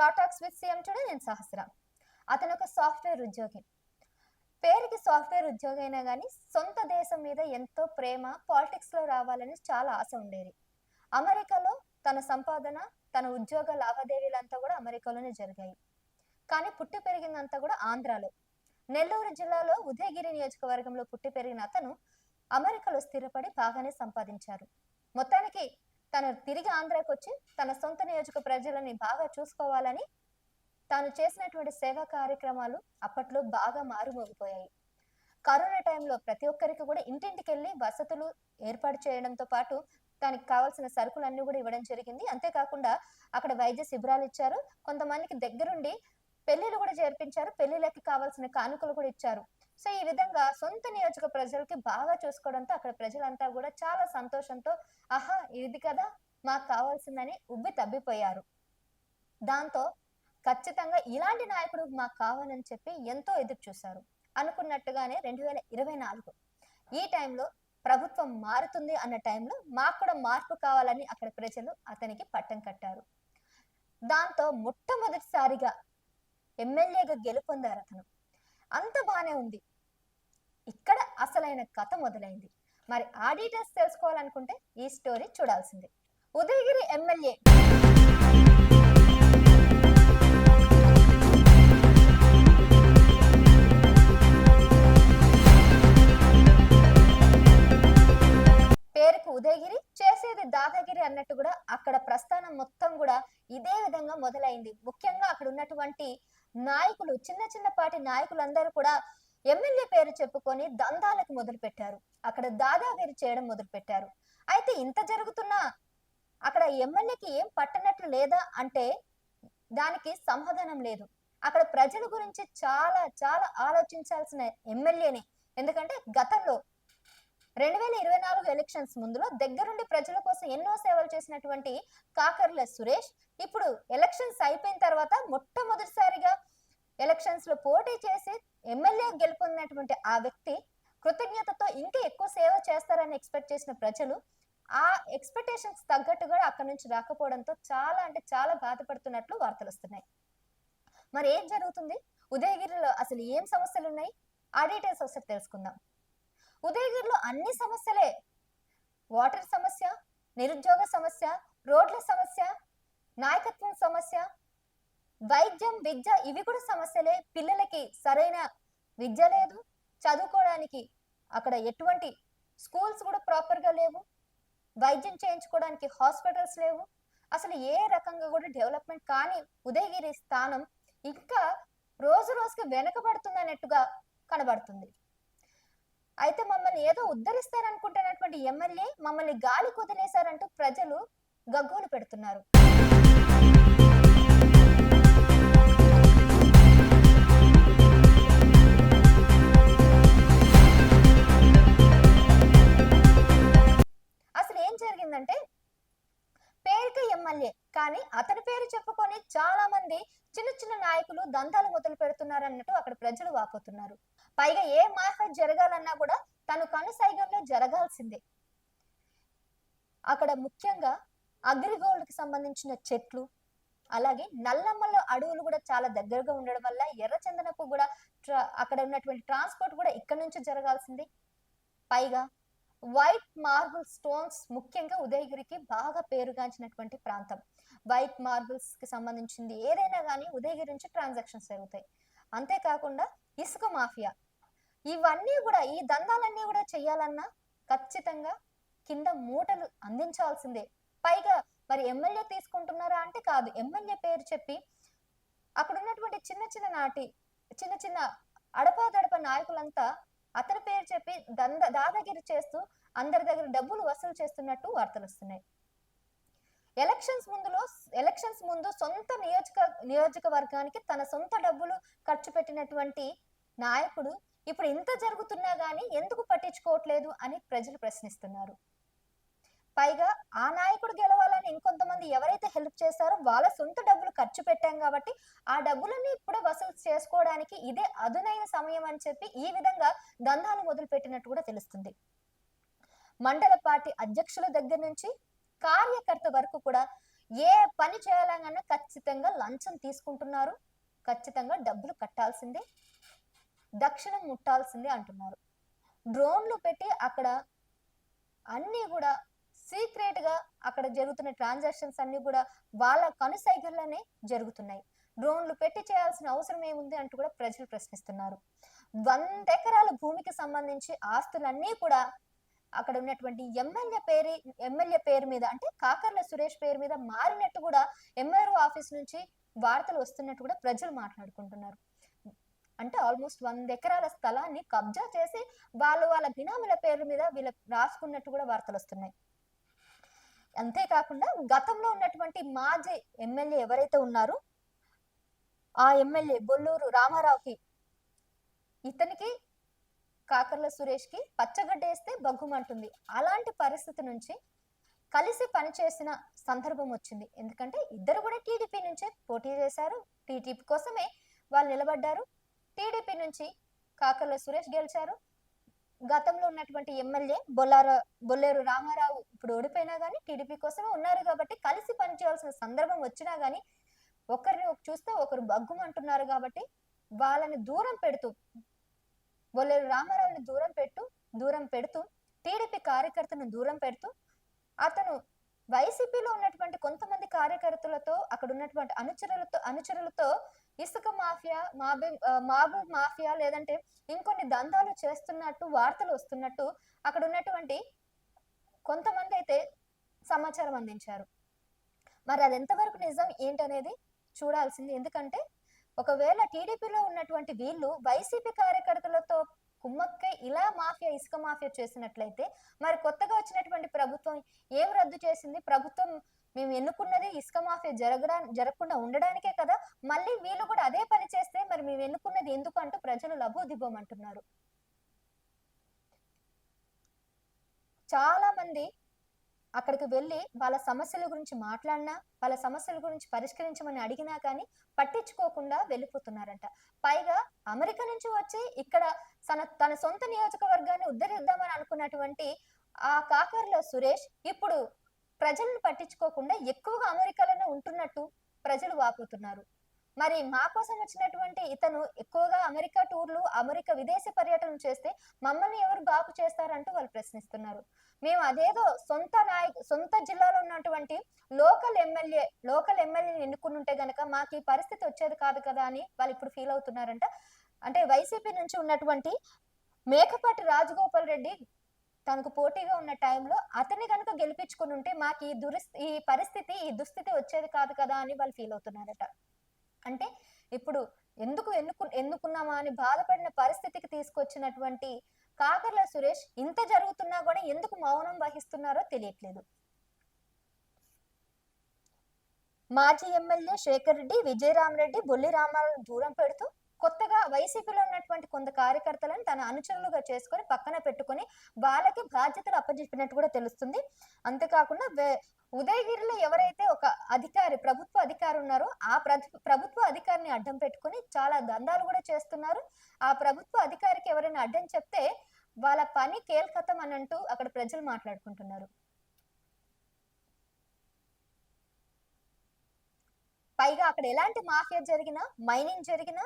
Star talks with CM today. నేను సహస్ర. అతను ఒక సాఫ్ట్వేర్ ఉద్యోగి. పేరుకి సాఫ్ట్వేర్ ఉద్యోగి అయినా కానీ సొంత దేశం మీద ఎంతో ప్రేమ, పాలిటిక్స్ లో రావాలని చాలా ఆశ ఉండేది. అమెరికాలో తన సంపాదన, తన ఉద్యోగ లావాదేవీలంతా కూడా అమెరికాలోనే జరిగాయి. కానీ పుట్టి పెరిగిందంతా కూడా ఆంధ్రాలో. నెల్లూరు జిల్లాలో ఉదయగిరి నియోజకవర్గంలో పుట్టి పెరిగిన అతను అమెరికాలో స్థిరపడి బాగానే సంపాదించారు. మొత్తానికి తను తిరిగి ఆంధ్రాకి వచ్చి తన సొంత నియోజక ప్రజలని బాగా చూసుకోవాలని తాను చేసినటువంటి సేవా కార్యక్రమాలు అప్పట్లో బాగా మారుమోగిపోయాయి. కరోనా టైంలో ప్రతి ఒక్కరికి కూడా ఇంటింటికి వెళ్ళి వసతులు ఏర్పాటు చేయడంతో పాటు దానికి కావాల్సిన సరుకులన్నీ కూడా ఇవ్వడం జరిగింది. అంతేకాకుండా అక్కడ వైద్య శిబిరాలు ఇచ్చారు. కొంతమందికి దగ్గరుండి పెళ్లిళ్ళు కూడా జరిపించారు. పెళ్లిళ్ళకి కావాల్సిన కానుకలు కూడా ఇచ్చారు. సో ఈ విధంగా సొంత నియోజక ప్రజలకి బాగా చూసుకోవడంతో అక్కడ ప్రజలంతా కూడా చాలా సంతోషంతో ఆహా ఇది కదా మాకు కావాల్సిందని ఉబ్బి తబ్బిపోయారు. దాంతో ఖచ్చితంగా ఇలాంటి నాయకుడు మాకు కావాలని చెప్పి ఎంతో ఎదురు చూశారు. అనుకున్నట్టుగానే 2024 ఈ టైంలో ప్రభుత్వం మారుతుంది అన్న టైంలో మాకు కూడా మార్పు కావాలని అక్కడ ప్రజలు అతనికి పట్టం కట్టారు. దాంతో మొట్టమొదటిసారిగా ఎమ్మెల్యేగా గెలుపొందారు అతను. అంత బానే ఉంది. ఇక్కడ అసలైన కథ మొదలైంది. మరి ఆ డీటెయిల్స్ తెలుసుకోవాలనుకుంటే ఈ స్టోరీ చూడాల్సిందే. ఉదయగిరి ఎమ్మెల్యే పేరుకు ఉదయగిరి, చేసేది దాదాగిరి అన్నట్టు కూడా అక్కడ ప్రస్థానం మొత్తం కూడా ఇదే విధంగా మొదలైంది. ముఖ్యంగా అక్కడ ఉన్నటువంటి నాయకులు, చిన్న చిన్నపాటి నాయకులందరూ కూడా ఎమ్మెల్యే పేరు చెప్పుకొని దందాలకు మొదలు పెట్టారు. అక్కడ దాదాగిరి చేయడం మొదలు పెట్టారు. అయితే ఇంత జరుగుతున్నా అక్కడ ఎమ్మెల్యేకి ఏం పట్టనట్లు లేదా అంటే దానికి సమాధానం లేదు. అక్కడ ప్రజల గురించి చాలా చాలా ఆలోచించాల్సిన ఎమ్మెల్యేనే. ఎందుకంటే గతంలో 2024 ఎలక్షన్స్ ముందులో దగ్గరుండి ప్రజల కోసం ఎన్నో సేవలు చేసినటువంటి కాకర్ల సురేష్ ఇప్పుడు ఎలక్షన్స్ అయిపోయిన తర్వాత మొట్టమొదటిసారిగా ఎలక్షన్స్ లో పోటీ చేసి ఎమ్మెల్యే గెలుపొందినటువంటి ఆ వ్యక్తి కృతజ్ఞతతో ఇంకా ఎక్కువ సేవ చేస్తారని ఎక్స్పెక్ట్ చేసిన ప్రజలు ఆ ఎక్స్పెక్టేషన్స్ తగ్గట్టుగా అక్కడి నుంచి రాకపోవడంతో చాలా అంటే చాలా బాధపడుతున్నట్లు వార్తలు వస్తున్నాయి. మరి ఏం జరుగుతుంది, ఉదయగిరిలో అసలు ఏం సమస్యలు ఉన్నాయి, ఆ డీటెయిల్స్ ఒకసారి తెలుసుకుందాం. ఉదయగిరిలో అన్ని సమస్యలే. వాటర్ సమస్య, నిరుద్యోగ సమస్య, రోడ్ల సమస్య, నాయకత్వం సమస్య, వైద్యం, విద్య ఇవి కూడా సమస్యలే. పిల్లలకి సరైన విద్య లేదు, చదువుకోవడానికి అక్కడ ఎటువంటి స్కూల్స్ కూడా ప్రాపర్ గా లేవు, వైద్యం చేయించుకోవడానికి హాస్పిటల్స్ లేవు. అసలు ఏ రకంగా కూడా డెవలప్మెంట్ కానీ ఉదయగిరి స్థానం ఇంకా రోజు రోజుకి వెనకబడుతుంది అన్నట్టుగా కనబడుతుంది. అయితే మమ్మల్ని ఏదో ఉద్ధరిస్తారనుకుంటున్నటువంటి ఎమ్మెల్యే మమ్మల్ని గాలి కుదిలేశారంటూ ప్రజలు గగ్గోలు పెడుతున్నారు. అసలు ఏం జరిగిందంటే పేరుకి ఎమ్మెల్యే కానీ అతని పేరు చెప్పుకొని చాలా మంది చిన్న చిన్న నాయకులు దంతాలు మొదలు పెడుతున్నారు అన్నట్టు అక్కడ ప్రజలు వాపోతున్నారు. పైగా ఏ మార్కెట్ జరగాలన్నా కూడా తను కనుసైగల్లో జరగాల్సిందే. అక్కడ ముఖ్యంగా అగ్రిగోల్డ్ కి సంబంధించిన చెట్లు, అలాగే నల్లమ్మల అడవులు కూడా చాలా దగ్గరగా ఉండడం వల్ల ఎర్రచందనపు కూడా అక్కడ ఉన్నటువంటి ట్రాన్స్పోర్ట్ కూడా ఇక్కడ నుంచి జరగాల్సింది. పైగా వైట్ మార్బుల్ స్టోన్స్ ముఖ్యంగా ఉదయగిరికి బాగా పేరుగాంచినటువంటి ప్రాంతం. వైట్ మార్బుల్స్ కి సంబంధించింది ఏదైనా కానీ ఉదయగిరి నుంచి ట్రాన్సాక్షన్స్ జరుగుతాయి. అంతేకాకుండా ఇసుక మాఫియా, ఇవన్నీ కూడా ఈ దందాలన్నీ కూడా చెయ్యాలన్నా ఖచ్చితంగా కింద మూటలు అందించాల్సిందే. పైగా మరి ఎమ్మెల్యే తీసుకుంటున్నారా అంటే కాదు, ఎమ్మెల్యే పేరు చెప్పి అక్కడ ఉన్నటువంటి చిన్న చిన్న అడపాదడప నాయకులంతా అతని పేరు చెప్పి దాదాగిరి చేస్తూ అందరి దగ్గర డబ్బులు వసూలు చేస్తున్నట్టు వార్తలు వస్తున్నాయి. ఎలక్షన్స్ ముందు సొంత నియోజకవర్గానికి తన సొంత డబ్బులు ఖర్చు పెట్టినటువంటి నాయకుడు ఇప్పుడు ఇంత జరుగుతున్నా గానీ ఎందుకు పట్టించుకోవట్లేదు అని ప్రజలు ప్రశ్నిస్తున్నారు. పైగా ఆ నాయకుడు గెలవాలని ఇంకొంతమంది ఎవరైతే హెల్ప్ చేశారో వాళ్ళ సొంత డబ్బులు ఖర్చు పెట్టాం కాబట్టి ఆ డబ్బులన్నీ ఇప్పుడే వసూలు చేసుకోవడానికి ఇదే అదునైన సమయం అని చెప్పి ఈ విధంగా దందాలు మొదలు పెట్టినట్టు కూడా తెలుస్తుంది. మండల పార్టీ అధ్యక్షుల దగ్గర నుంచి కార్యకర్త వరకు కూడా ఏ పని చేయాలన్నా ఖచ్చితంగా లంచం తీసుకుంటున్నారు, ఖచ్చితంగా డబ్బులు కట్టాల్సిందే, దక్షిణం ముట్టాల్సిందే అంటున్నారు. డ్రోన్లు పెట్టి అక్కడ అన్నీ కూడా సీక్రెట్ గా అక్కడ జరుగుతున్న ట్రాన్సాక్షన్స్ అన్ని కూడా వాళ్ళ కనుసైగల్లోనే జరుగుతున్నాయి. డ్రోన్లు పెట్టి చేయాల్సిన అవసరం ఏముంది అంటూ కూడా ప్రజలు ప్రశ్నిస్తున్నారు. 100 ఎకరాల భూమికి సంబంధించి ఆస్తులన్నీ కూడా అక్కడ ఉన్నటువంటి ఎమ్మెల్యే పేరు మీద అంటే కాకర్ల సురేష్ పేరు మీద మారినట్టు కూడా ఎంఆర్ఓ ఆఫీస్ నుంచి వార్తలు వస్తున్నట్టు కూడా ప్రజలు మాట్లాడుకుంటున్నారు. అంటే ఆల్మోస్ట్ 100 ఎకరాల స్థలాన్ని కబ్జా చేసి వాళ్ళ బినాముల పేర్ల మీద వీళ్ళ రాసుకున్నట్టు కూడా వార్తలు వస్తున్నాయి. అంతేకాకుండా గతంలో ఉన్నటువంటి మాజీ ఎమ్మెల్యే ఎవరైతే ఉన్నారో ఆ ఎమ్మెల్యే బొల్లూరు రామారావుకి, ఇతనికి కాకర్ల సురేష్ కి పచ్చగడ్డ వేస్తే బగ్గుమంటుంది. అలాంటి పరిస్థితి నుంచి కలిసి పనిచేసిన సందర్భం వచ్చింది. ఎందుకంటే ఇద్దరు కూడా టీడీపీ నుంచే పోటీ చేశారు, టీడీపీ కోసమే వాళ్ళు నిలబడ్డారు. టీడీపీ నుంచి కాకర్ల సురేష్ గెలిచారు. గతంలో ఉన్నటువంటి ఎమ్మెల్యే బొల్లేరు రామారావు ఇప్పుడు ఓడిపోయినా కానీ టీడీపీ కోసమే ఉన్నారు కాబట్టి కలిసి పనిచేయాల్సిన సందర్భం వచ్చినా కానీ ఒకరిని చూస్తే ఒకరు బగ్గుమంటున్నారు కాబట్టి వాళ్ళని దూరం పెడుతూ, బొల్లేరు రామారావుని దూరం పెడుతూ టీడీపీ కార్యకర్తను దూరం పెడుతూ అతను వైసీపీలో ఉన్నటువంటి కొంతమంది కార్యకర్తలతో అక్కడ ఉన్నటువంటి అనుచరులతో ఇసుక మాఫియా, మాబు మాఫియా లేదంటే ఇంకొన్ని దందాలు చేస్తున్నట్టు వార్తలు వస్తున్నట్టు అక్కడ ఉన్నటువంటి కొంతమంది అయితే సమాచారం అందించారు. మరి అది ఎంతవరకు నిజం ఏంటనేది చూడాల్సింది. ఎందుకంటే ఒకవేళ టీడీపీలో ఉన్నటువంటి వీళ్ళు వైసీపీ కార్యకర్తలతో కుమ్మక్కై ఇలా ఇసుక మాఫియా చేసినట్లయితే మరి కొత్తగా వచ్చినటువంటి ప్రభుత్వం ఏం రద్దు చేసింది? ప్రభుత్వం మేము ఎన్నుకున్నది ఇసుక మాఫియా జరగకుండా ఉండడానికే కదా, మళ్ళీ వీళ్ళు కూడా అదే పని చేస్తే మరి మేము ఎన్నుకున్నది ఎందుకు అంటూ ప్రజలు లబోదిబోమంటున్నారు. చాలా మంది అక్కడికి వెళ్ళి వాళ్ళ సమస్యల గురించి మాట్లాడినా, వాళ్ళ సమస్యల గురించి పరిష్కరించమని అడిగినా కానీ పట్టించుకోకుండా వెళ్ళిపోతున్నారంట. పైగా అమెరికా నుంచి వచ్చి ఇక్కడ తన సొంత నియోజకవర్గాన్ని ఉద్ధరిద్దామని అనుకున్నటువంటి ఆ కాకర్ల సురేష్ ఇప్పుడు ప్రజలను పట్టించుకోకుండా ఎక్కువగా అమెరికాలోనే ఉంటున్నట్టు ప్రజలు వాపోతున్నారు. మరి మా కోసం వచ్చినటువంటి ఇతను ఎక్కువగా అమెరికా టూర్లు, అమెరికా విదేశీ పర్యటనలు చేస్తే మమ్మల్ని ఎవరు బాగు చేస్తారంటూ వాళ్ళు ప్రశ్నిస్తున్నారు. మేము అదేదో సొంత జిల్లాలో ఉన్నటువంటి లోకల్ ఎమ్మెల్యేని ఎన్నుకుని గనక మాకు ఈ పరిస్థితి వచ్చేది కాదు కదా అని వాళ్ళు ఇప్పుడు ఫీల్ అవుతున్నారంట. అంటే వైసీపీ నుంచి ఉన్నటువంటి మేకపాటి రాజగోపాల్ రెడ్డి తనకు పోటీగా ఉన్న టైంలో అతన్ని కనుక గెలిపించుకుని ఉంటే మాకు ఈ దుస్థితి వచ్చేది కాదు కదా అని వాళ్ళు ఫీల్ అవుతున్నారట. అంటే ఇప్పుడు ఎన్నుకున్నామా అని బాధపడిన పరిస్థితికి తీసుకొచ్చినటువంటి కాకర్ల సురేష్ ఇంత జరుగుతున్నా కూడా ఎందుకు మౌనం వహిస్తున్నారో తెలియట్లేదు. మాజీ ఎమ్మెల్యే శేఖర్ రెడ్డి, విజయరామరెడ్డి, బొల్లి రామారావును దూరం పెడుతూ కొత్తగా వైసీపీలో ఉన్నటువంటి కొంత కార్యకర్తలను తన అనుచరులుగా చేసుకొని పక్కన పెట్టుకుని వాళ్ళకి బాధ్యతలు అప్పచెప్పినట్టు కూడా తెలుస్తుంది. అంతేకాకుండా ఉదయగిరిలో ఎవరైతే ఒక ప్రభుత్వ అధికారి ఉన్నారో ఆ ప్రభుత్వ అధికారిని అడ్డం పెట్టుకుని చాలా దందాలు కూడా చేస్తున్నారు. ఆ ప్రభుత్వ అధికారికి ఎవరైనా అడ్డం చెప్తే వాళ్ళ పని కేల్కతం అని అంటూ అక్కడ ప్రజలు మాట్లాడుకుంటున్నారు. పైగా అక్కడ ఎలాంటి మాఫియా జరిగినా, మైనింగ్ జరిగినా,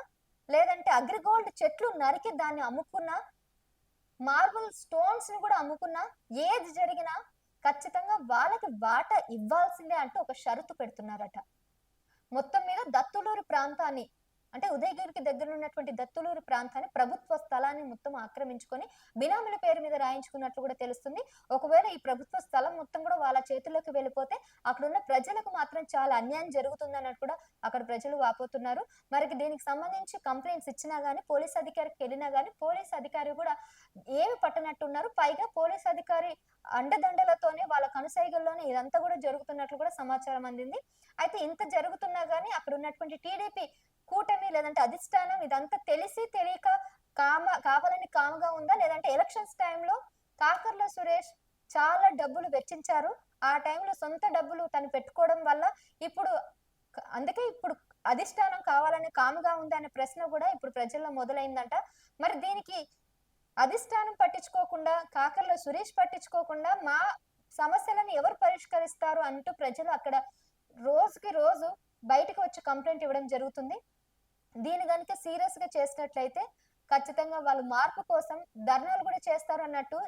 లేదంటే అగ్రిగోల్డ్ చెట్లు నరికి దాన్ని అమ్ముకున్నా, మార్బుల్ స్టోన్స్ ని కూడా అమ్ముకున్నా, ఏది జరిగినా ఖచ్చితంగా వాళ్ళకి వాటా ఇవ్వాల్సిందే అంటూ ఒక షరతు పెడుతున్నారట. మొత్తం మీద దత్తులూరు ప్రాంతాన్ని అంటే ఉదయగిరికి దగ్గర ఉన్నటువంటి దత్తులూరు ప్రాంతాన్ని ప్రభుత్వ స్థలాన్ని మొత్తం ఆక్రమించుకొని బినామీల పేరు మీద రాయించుకున్నట్లు కూడా తెలుస్తుంది. ఒకవేళ ఈ ప్రభుత్వ స్థలం మొత్తం కూడా వాళ్ళ చేతుల్లోకి వెళ్ళిపోతే అక్కడ ఉన్న ప్రజలకు మాత్రం చాలా అన్యాయం జరుగుతుంది అన్నట్టు కూడా అక్కడ ప్రజలు వాపోతున్నారు. మరి దీనికి సంబంధించి కంప్లైంట్స్ ఇచ్చినా గానీ, పోలీస్ అధికారికి వెళ్ళినా గానీ పోలీస్ అధికారి కూడా ఏమి పట్టనట్టున్నారు. పైగా పోలీస్ అధికారి అండదండలతోనే వాళ్ళ కనుసైగల్లోనే ఇదంతా కూడా జరుగుతున్నట్లు కూడా సమాచారం అందింది. అయితే ఇంత జరుగుతున్నా గానీ అక్కడ ఉన్నటువంటి టీడీపీ కూటమి లేదంటే అధిష్టానం ఇదంతా తెలిసి తెలియక కావాలని కాముగా ఉందా, లేదంటే ఎలక్షన్స్ టైంలో కాకర్ల సురేష్ చాలా డబ్బులు వెచ్చించారు, ఆ టైంలో సొంత డబ్బులు తను పెట్టుకోవడం వల్ల అందుకే ఇప్పుడు అధిష్టానం కావాలని కాముగా ఉందా అనే ప్రశ్న కూడా ఇప్పుడు ప్రజల్లో మొదలైందంట. మరి దీనికి అధిష్టానం పట్టించుకోకుండా, కాకర్ల సురేష్ పట్టించుకోకుండా మా సమస్యలను ఎవరు పరిష్కరిస్తారు అంటూ ప్రజలు అక్కడ రోజుకి రోజు బయటకు వచ్చి కంప్లైంట్ ఇవ్వడం జరుగుతుంది. దీన్ని గనుక సీరియస్ గా చేసినట్లయితే ఖచ్చితంగా వాళ్ళు మార్పు కోసం ధర్నాలు కూడా చేస్తారు అన్నట్టు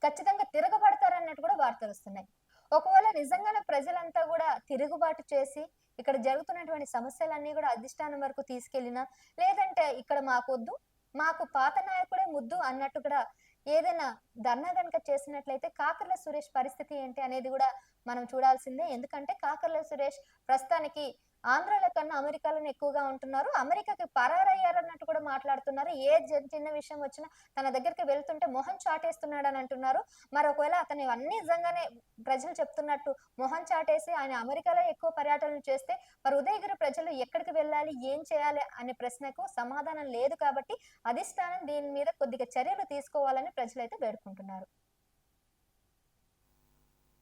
ఖచ్చితంగా తిరగబడతారు అన్నట్టు కూడా వార్తలు వస్తున్నాయి. ఒకవేళ నిజంగానే ప్రజలంతా కూడా తిరుగుబాటు చేసి ఇక్కడ జరుగుతున్నటువంటి సమస్యలన్నీ కూడా అధిష్టానం వరకు తీసుకెళ్లినా, లేదంటే ఇక్కడ మాకొద్దు, మాకు పాత నాయకుడే ముద్దు అన్నట్టు కూడా ఏదైనా ధర్నా గనుక చేసినట్లయితే కాకర్ల సురేష్ పరిస్థితి ఏంటి అనేది కూడా మనం చూడాల్సిందే. ఎందుకంటే కాకర్ల సురేష్ ప్రస్తుతానికి ఆంధ్రాలో కన్నా అమెరికాలోనే ఎక్కువగా ఉంటున్నారు. అమెరికాకి పరారయ్యారన్నట్టు కూడా మాట్లాడుతున్నారు. ఏ చిన్న విషయం వచ్చినా తన దగ్గరికి వెళ్తుంటే మొహం చాటేస్తున్నాడని అంటున్నారు. మరి ఒకవేళ అతను అన్నీ నిజంగానే ప్రజలు చెప్తున్నట్టు మొహం చాటేసి ఆయన అమెరికాలో ఎక్కువ పర్యటనలు చేస్తే మరి ఉదయగిరి ప్రజలు ఎక్కడికి వెళ్ళాలి? ఏం చేయాలి? అనే ప్రశ్నకు సమాధానం లేదు కాబట్టి అధిష్టానం దీని మీద కొద్దిగా చర్యలు తీసుకోవాలని ప్రజలైతే వేడుకుంటున్నారు.